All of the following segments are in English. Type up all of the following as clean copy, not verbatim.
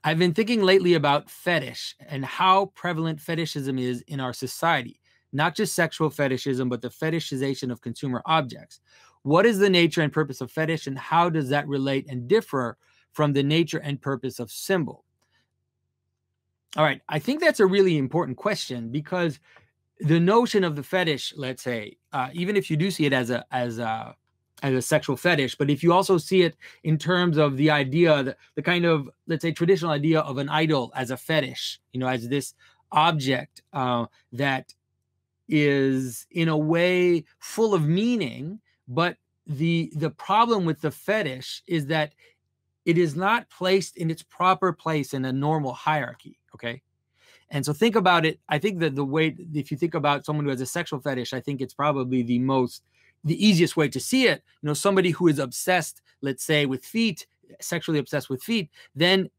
I've been thinking lately about fetish and how prevalent fetishism is in our society, not just sexual fetishism, but the fetishization of consumer objects. What is the nature and purpose of fetish, and how does that relate and differ from the nature and purpose of symbol? All right, I think that's a really important question, because the notion of the fetish, let's say, even if you do see it as a sexual fetish, but if you also see it in terms of the idea, the kind of, let's say, traditional idea of an idol as a fetish, as this object that is in a way full of meaning, but the problem with the fetish is that it is not placed in its proper place in a normal hierarchy. Okay. And so think about it. I think that the way, if you think about someone who has a sexual fetish, I think it's probably the easiest way to see it. Somebody who is obsessed, let's say, with feet, sexually obsessed with feet, then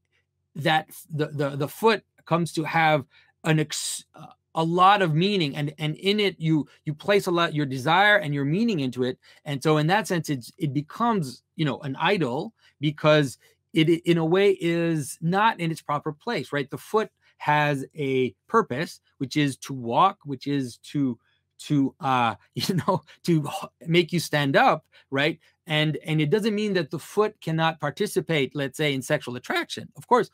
that the foot comes to have a lot of meaning, and in it you place a lot your desire and your meaning into it, and so in that sense it becomes an idol, because it in a way is not in its proper place, right? The foot has a purpose, which is to walk, which is to to make you stand up, right? And it doesn't mean that the foot cannot participate, let's say, in sexual attraction. Of course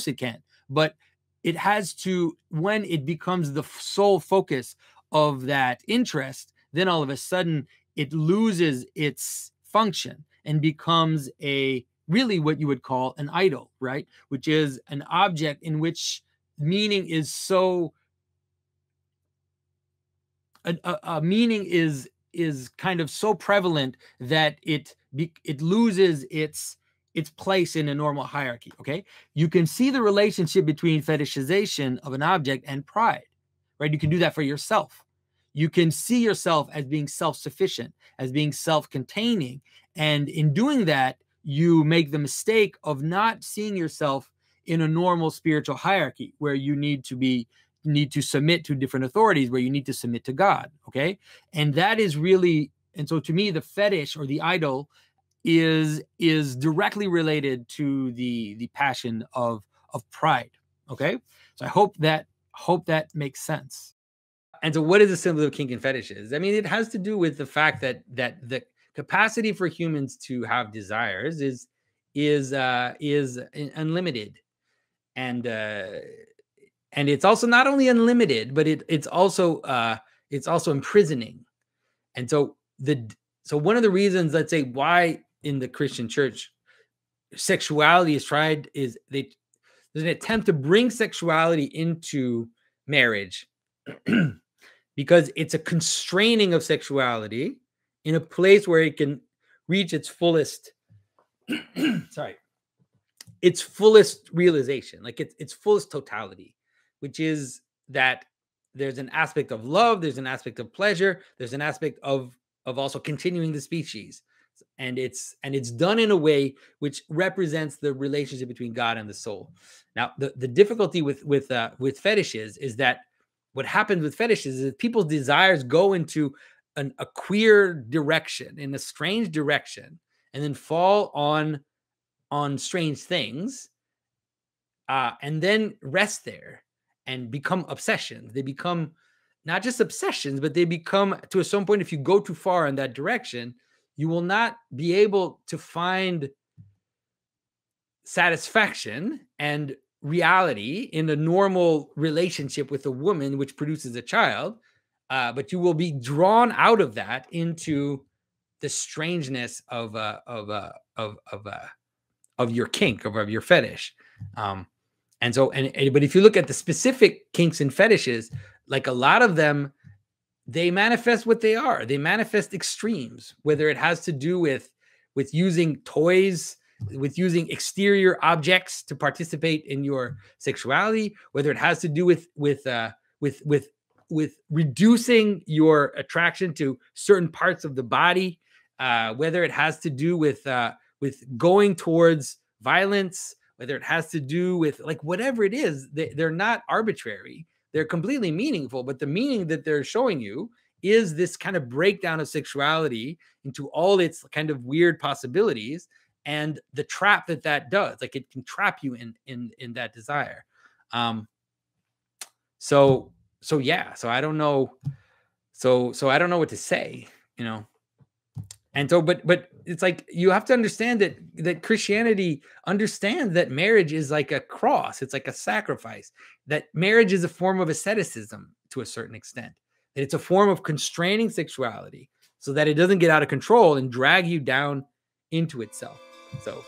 it can, but it has to, when it becomes the sole focus of that interest, then all of a sudden it loses its function and becomes a really what you would call an idol, right? Which is an object in which meaning is so a meaning is kind of so prevalent that it loses its place in a normal hierarchy. Okay, you can see the relationship between fetishization of an object and pride, right? You can do that for yourself. You can see yourself as being self-sufficient, as being self-containing, and in doing that, you make the mistake of not seeing yourself in a normal spiritual hierarchy where you need to submit to different authorities, where you need to submit to God. Okay. And that is really, and so to me, the fetish or the idol is directly related to the passion of pride. Okay. So I hope that makes sense. And so what is the symbol of kink and fetishes? I mean, it has to do with the fact that the capacity for humans to have desires is unlimited. And it's also not only unlimited, but it's also imprisoning. And so one of the reasons, let's say, why in the Christian church sexuality is tried is there's an attempt to bring sexuality into marriage because it's a constraining of sexuality in a place where it can reach its fullest its fullest realization, like its fullest totality, which is that there's an aspect of love, there's an aspect of pleasure, there's an aspect of also continuing the species, and it's done in a way which represents the relationship between God and the soul. Now, the difficulty with fetishes is that what happens with fetishes is people's desires go into a queer direction, in a strange direction, and then fall on strange things, and then rest there and become obsessions. They become not just obsessions, but they become, to some point, if you go too far in that direction, you will not be able to find satisfaction and reality in a normal relationship with a woman which produces a child, but you will be drawn out of that into the strangeness of your kink, of your fetish. And so, but if you look at the specific kinks and fetishes, like a lot of them, they manifest what they are. They manifest extremes, whether it has to do with using toys, with using exterior objects to participate in your sexuality, whether it has to do with reducing your attraction to certain parts of the body, whether it has to do with going towards violence, whether it has to do with, like, whatever it is, they're not arbitrary. They're completely meaningful, but the meaning that they're showing you is this kind of breakdown of sexuality into all its kind of weird possibilities. and the trap that does. Like, it can trap you in that desire. So yeah, so I don't know. So I don't know what to say, you know. And so, but it's like, you have to understand that Christianity understands that marriage is like a cross. It's like a sacrifice. That marriage is a form of asceticism to a certain extent. That it's a form of constraining sexuality so that it doesn't get out of control and drag you down into itself. So